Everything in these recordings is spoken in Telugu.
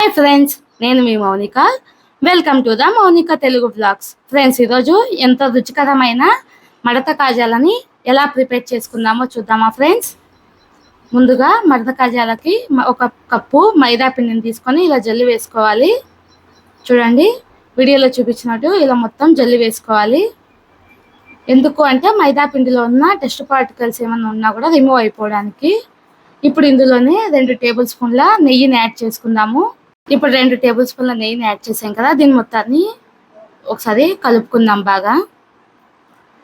హాయ్ ఫ్రెండ్స్, నేను మీ Mounika. Welcome to the Mounika Telugu blogs. Friends, ఈరోజు ఎంతో రుచికరమైన మడత కాజాలని ఎలా ప్రిపేర్ చేసుకుందామో చూద్దామా ఫ్రెండ్స్. ముందుగా మడత కాజాలకి ఒక కప్పు మైదా పిండిని తీసుకొని ఇలా జల్లి వేసుకోవాలి. చూడండి, వీడియోలో చూపించినట్టు ఇలా మొత్తం జల్లి వేసుకోవాలి. ఎందుకు అంటే మైదా పిండిలో ఉన్న డస్ట్ పార్టికల్స్ ఏమైనా ఉన్నా కూడా రిమూవ్ అయిపోవడానికి. ఇప్పుడు ఇందులోనే 2 టేబుల్ స్పూన్ల నెయ్యిని యాడ్ చేసుకుందాము. ఇప్పుడు 2 టేబుల్ స్పూన్ల నెయ్యిని యాడ్ చేసాం కదా, దీని మొత్తాన్ని ఒకసారి కలుపుకుందాం బాగా.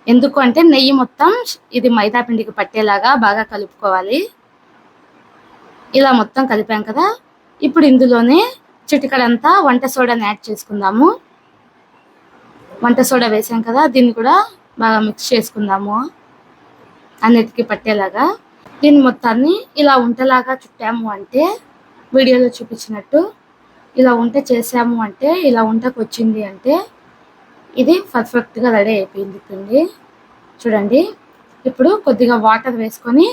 ఎందుకు అంటే నెయ్యి మొత్తం ఇది మైదా పిండికి పట్టేలాగా బాగా కలుపుకోవాలి. ఇలా మొత్తం కలిపాం కదా, ఇప్పుడు ఇందులోనే చిటికడంతా వంట సోడాని యాడ్ చేసుకుందాము. వంట సోడా వేసాం కదా, దీన్ని కూడా బాగా మిక్స్ చేసుకుందాము అన్నిటికీ పట్టేలాగా. దీని మొత్తాన్ని ఇలా ఉంటలాగా చుట్టాము అంటే, వీడియోలో చూపించినట్టు ఇలా ఉంట చేసాము అంటే, ఇలా ఉంటకు వచ్చింది అంటే ఇది పర్ఫెక్ట్గా రెడీ అయిపోయింది పిండి. చూడండి, ఇప్పుడు కొద్దిగా వాటర్ వేసుకొని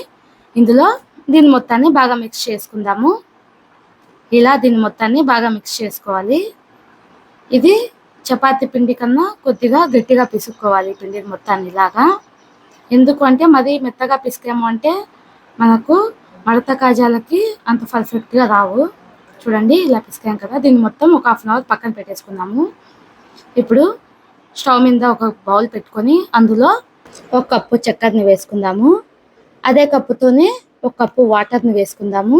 ఇందులో దీని మొత్తాన్ని బాగా మిక్స్ చేసుకుందాము. ఇలా దీని మొత్తాన్ని బాగా మిక్స్ చేసుకోవాలి. ఇది చపాతీ పిండి కన్నా కొద్దిగా గట్టిగా పిసుక్కోవాలి పిండి మొత్తాన్ని ఇలాగా. ఎందుకు అంటే మరి మెత్తగా పిసికాము అంటే మనకు మడత కాజాలకి అంత పర్ఫెక్ట్గా రావు. చూడండి, ఇలా పిసికాం కదా, దీన్ని మొత్తం ఒక 1/2 అవర్ పక్కన పెట్టేసుకుందాము. ఇప్పుడు స్టవ్ మీద ఒక బౌల్ పెట్టుకొని అందులో 1 కప్పు చక్కెరని వేసుకుందాము. అదే కప్పుతోనే 1 కప్పు వాటర్ని వేసుకుందాము.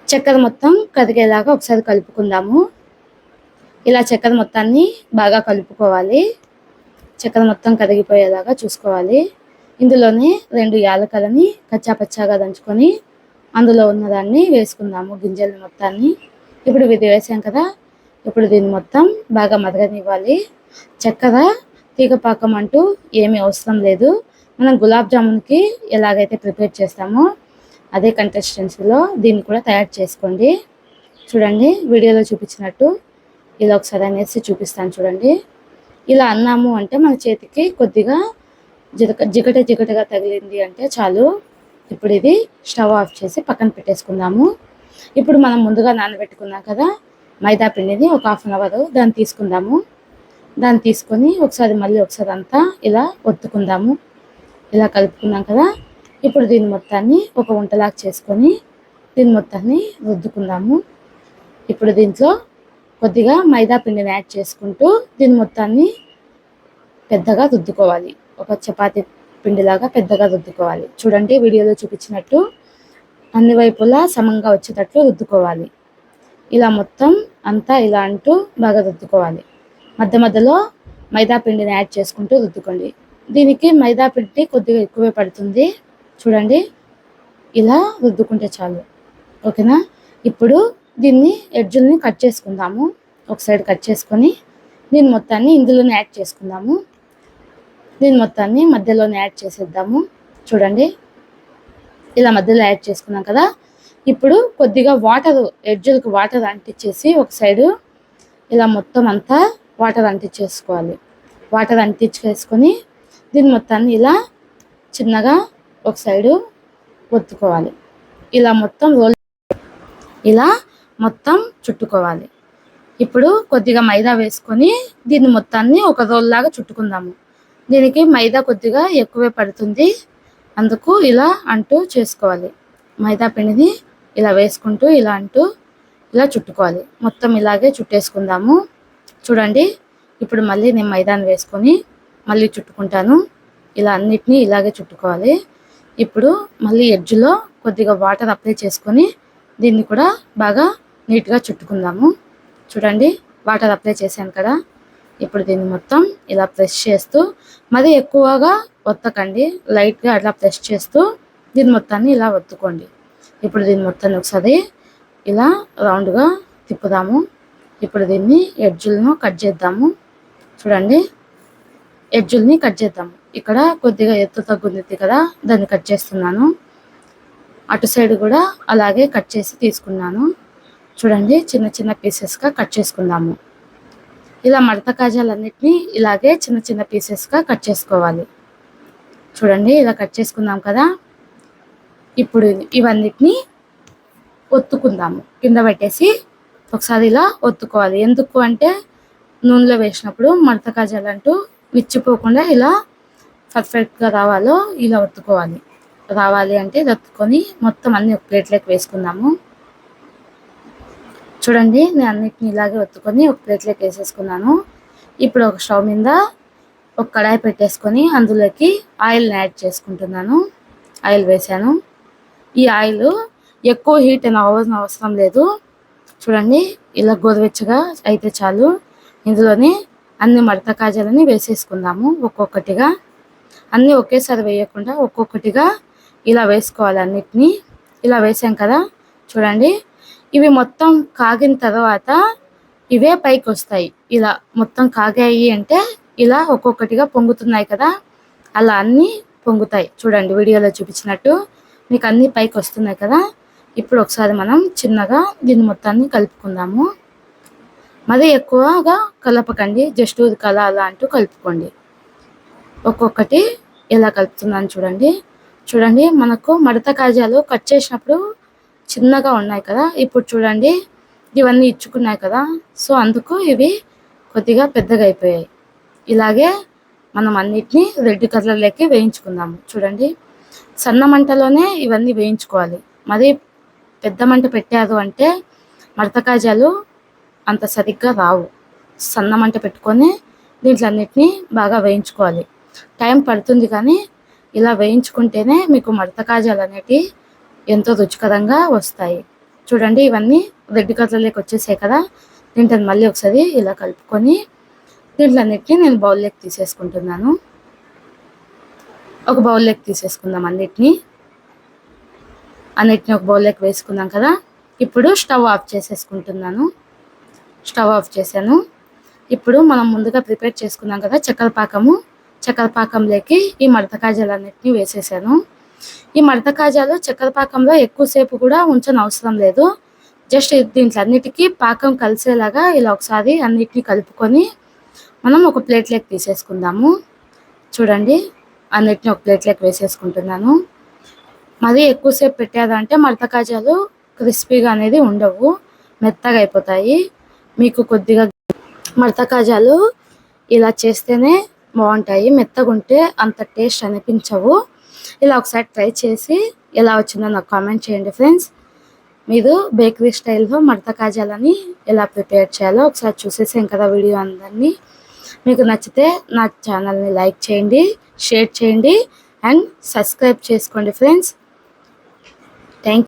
చక్కెర మొత్తం కరిగేలాగా ఒకసారి కలుపుకుందాము. ఇలా చక్కెర మొత్తాన్ని బాగా కలుపుకోవాలి. చక్కెర మొత్తం కరిగిపోయేలాగా చూసుకోవాలి. ఇందులోనే 2 యాలకులని కచ్చాపచ్చాగా దంచుకొని అందులో ఉన్నదాన్ని వేసుకుందాము, గింజలు మొత్తాన్ని. ఇప్పుడు ఇది వేసాం కదా, ఇప్పుడు దీన్ని మొత్తం బాగా మరగనివ్వాలి. చక్కెర తీగపాకం అంటూ ఏమీ అవసరం లేదు. మనం గులాబ్ జామున్కి ఎలాగైతే ప్రిపేర్ చేస్తామో అదే కన్సిస్టెన్సీలో దీన్ని కూడా తయారు చేసుకోండి. చూడండి, వీడియోలో చూపించినట్టు ఇలా ఒకసారి అనేసి చూపిస్తాను. చూడండి, ఇలా అన్నాము అంటే మన చేతికి కొద్దిగా జిగటగా తగిలింది అంటే చాలు. ఇప్పుడు ఇది స్టవ్ ఆఫ్ చేసి పక్కన పెట్టేసుకుందాము. ఇప్పుడు మనం ముందుగా నానబెట్టుకున్నాం కదా మైదా పిండిని, ఒక 1/2 అవర్ దాన్ని తీసుకుందాము. దాన్ని తీసుకొని మళ్ళీ ఒకసారి అంతా ఇలా ఒత్తుకుందాము. ఇలా కలుపుకున్నాం కదా, ఇప్పుడు దీని మొత్తాన్ని ఒక వంటలాగా చేసుకొని దీని మొత్తాన్ని రుద్దుకుందాము. ఇప్పుడు దీంట్లో కొద్దిగా మైదా పిండిని యాడ్ చేసుకుంటూ దీని మొత్తాన్ని పెద్దగా రుద్దుకోవాలి. ఒక చపాతీ పిండిలాగా పెద్దగా రుద్దుకోవాలి. చూడండి, వీడియోలో చూపించినట్టు అన్ని వైపులా సమంగా వచ్చేటట్లు రుద్దుకోవాలి. ఇలా మొత్తం అంతా ఇలా అంటూ బాగా రుద్దుకోవాలి. మధ్య మధ్యలో మైదా పిండిని యాడ్ చేసుకుంటూ రుద్దుకోండి. దీనికి మైదా పిండి కొద్దిగా ఎక్కువే పడుతుంది. చూడండి, ఇలా రుద్దుకుంటే చాలు. ఓకేనా? ఇప్పుడు దీన్ని ఎడ్జుల్ని కట్ చేసుకుందాము. ఒక సైడ్ కట్ చేసుకొని దీని మొత్తాన్ని ఇందులోనే యాడ్ చేసుకుందాము. దీని మొత్తాన్ని మధ్యలోనే యాడ్ చేసేద్దాము. చూడండి, ఇలా మధ్యలో యాడ్ చేసుకున్నాం కదా, ఇప్పుడు కొద్దిగా ఎడ్జులకు వాటర్ అంటించేసి ఒక సైడు ఇలా మొత్తం అంతా వాటర్ అంటించేసుకోవాలి. వాటర్ అంటించేసుకొని దీని మొత్తాన్ని ఇలా చిన్నగా ఒక సైడు ఒత్తుకోవాలి. ఇలా మొత్తం చుట్టుకోవాలి. ఇప్పుడు కొద్దిగా మైదా వేసుకొని దీన్ని మొత్తాన్ని ఒక రోల్ లాగా చుట్టుకుందాము. దీనికి మైదా కొద్దిగా ఎక్కువే పడుతుంది, అందుకు ఇలా అంటూ చేసుకోవాలి. మైదా పిండిని ఇలా వేసుకుంటూ ఇలా అంటూ ఇలా చుట్టుకోవాలి. మొత్తం ఇలాగే చుట్టేసుకుందాము. చూడండి, ఇప్పుడు మళ్ళీ నేను మైదాని వేసుకొని మళ్ళీ చుట్టుకుంటాను. ఇలా అన్నిటినీ ఇలాగే చుట్టుకోవాలి. ఇప్పుడు మళ్ళీ ఎడ్జ్లో కొద్దిగా వాటర్ అప్లై చేసుకొని దీన్ని కూడా బాగా నీట్గా చుట్టుకుందాము. చూడండి, వాటర్ అప్లై చేశాను కదా, ఇప్పుడు దీన్ని మొత్తం ఇలా ప్రెస్ చేస్తూ, మరి ఎక్కువగా ఒత్తకండి, లైట్గా అట్లా ప్రెస్ చేస్తూ దీని మొత్తాన్ని ఇలా ఒత్తుకోండి. ఇప్పుడు దీని మొత్తాన్ని ఒకసారి ఇలా రౌండ్గా తిప్పుదాము. ఇప్పుడు దీన్ని ఎడ్జులను కట్ చేద్దాము. చూడండి, ఎడ్జుల్ని కట్ చేద్దాము. ఇక్కడ కొద్దిగా ఎత్తు తగ్గుంది కదా, దాన్ని కట్ చేస్తున్నాను. అటు సైడ్ కూడా అలాగే కట్ చేసి తీసుకున్నాను. చూడండి, చిన్న చిన్న పీసెస్గా కట్ చేసుకుందాము. ఇలా మడత కాజాలన్నిటినీ ఇలాగే చిన్న చిన్న పీసెస్గా కట్ చేసుకోవాలి. చూడండి, ఇలా కట్ చేసుకుందాం కదా, ఇప్పుడు ఇవన్నిటినీ ఒత్తుకుందాము. కింద పెట్టేసి ఒకసారి ఇలా ఒత్తుకోవాలి. ఎందుకు అంటే నూనెలో వేసినప్పుడు మడత కాజాలు అంటూ విచ్చిపోకుండా ఇలా పర్ఫెక్ట్గా ఇలా ఒత్తుకోవాలి. రావాలి అంటే ఇది ఒత్తుకొని మొత్తం అన్ని ఒక ప్లేట్లోకి వేసుకుందాము. చూడండి, నేను అన్నిటిని ఇలాగే ఒత్తుకొని ఒక ప్లేట్లోకి వేసేసుకున్నాను. ఇప్పుడు ఒక స్టవ్ మీద ఒక కడాయి పెట్టేసుకొని అందులోకి ఆయిల్ని యాడ్ చేసుకుంటున్నాను. ఆయిల్ వేసాను. ఈ ఆయిల్ ఎక్కువ హీట్ అవసరం లేదు. చూడండి, ఇలా గోరువెచ్చగా అయితే చాలు. ఇందులోనే అన్ని మడత కాజాలని వేసేసుకుందాము. ఒక్కొక్కటిగా అన్నీ ఒకేసారి వేయకుండా ఒక్కొక్కటిగా ఇలా వేసుకోవాలి. అన్నిటినీ ఇలా వేసాం కదా. చూడండి, ఇవి మొత్తం కాగిన తర్వాత ఇవే పైకి వస్తాయి. ఇలా మొత్తం కాగాయి అంటే ఇలా ఒక్కొక్కటిగా పొంగుతున్నాయి కదా, అలా అన్నీ పొంగుతాయి. చూడండి, వీడియోలో చూపించినట్టు మీకు అన్నీ పైకి వస్తున్నాయి కదా. ఇప్పుడు ఒకసారి మనం చిన్నగా దీన్ని మొత్తాన్ని కలుపుకుందాము. మరీ ఎక్కువగా కలపకండి, జస్ట్ కల అలా అంటూ కలుపుకోండి. ఒక్కొక్కటి ఎలా కలుపుతున్నాను చూడండి. చూడండి, మనకు మడత కాజాలు కట్ చేసినప్పుడు చిన్నగా ఉన్నాయి కదా. ఇప్పుడు చూడండి, ఇవన్నీ ఇచ్చుకున్నాయి కదా, సో అందుకు ఇవి కొద్దిగా పెద్దగా అయిపోయాయి. ఇలాగే మనం అన్నిటినీ రెడ్ కలర్లోకి వేయించుకుందాము. చూడండి, సన్న మంటలోనే ఇవన్నీ వేయించుకోవాలి. మరి పెద్ద మంట పెట్టారు అంటే మడత కాజాలు అంత సరిగ్గా రావు. సన్న మంట పెట్టుకొని దీంట్లో అన్నిటినీ బాగా వేయించుకోవాలి. టైం పడుతుంది కానీ ఇలా వేయించుకుంటేనే మీకు మడత కాజాలు అనేటివి ఎంతో రుచికరంగా వస్తాయి. చూడండి, ఇవన్నీ రెడ్ కలర్లోకి వచ్చేసాయి కదా. దీంట్లో మళ్ళీ ఒకసారి ఇలా కలుపుకొని దీంట్లో అన్నిటినీ నేను బౌల్లోకి తీసేసుకుంటున్నాను. ఒక బౌల్లోకి తీసేసుకుందాం. అన్నిటినీ ఒక బౌల్లోకి వేసుకున్నాం కదా. ఇప్పుడు స్టవ్ ఆఫ్ చేసేసుకుంటున్నాను. స్టవ్ ఆఫ్ చేశాను. ఇప్పుడు మనం ముందుగా ప్రిపేర్ చేసుకున్నాం కదా చక్కెర పాకంలోకి ఈ మడత కాజాలన్నిటినీ వేసేసాను. ఈ మడత కాజాలు చక్కెర పాకంలో ఎక్కువసేపు కూడా ఉంచని అవసరం లేదు. జస్ట్ దీంట్లో అన్నిటికీ పాకం కలిసేలాగా ఇలా ఒకసారి అన్నిటినీ కలుపుకొని మనం ఒక ప్లేట్లోకి తీసేసుకుందాము. చూడండి, అన్నిటిని ఒక ప్లేట్లోకి వేసేసుకుంటున్నాను. మరీ ఎక్కువసేపు పెట్టారంటే మడత కాజాలు క్రిస్పీగా అనేది ఉండవు, మెత్తగా అయిపోతాయి. మీకు కొద్దిగా మడత కాజాలు ఇలా చేస్తేనే బాగుంటాయి. మెత్తగా ఉంటే అంత టేస్ట్ అనిపించవు. ఇలా ఒకసారి ట్రై చేసి ఎలా వచ్చిందో నాకు కామెంట్ చేయండి ఫ్రెండ్స్. మీరు బేకరీ స్టైల్లో మడత కాజాలని ఎలా ప్రిపేర్ చేయాలో ఒకసారి చూసేసాం కదా వీడియో అందరినీ. మీకు నచ్చితే నా ఛానల్ని లైక్ చేయండి, షేర్ చేయండి అండ్ సబ్స్క్రైబ్ చేసుకోండి ఫ్రెండ్స్.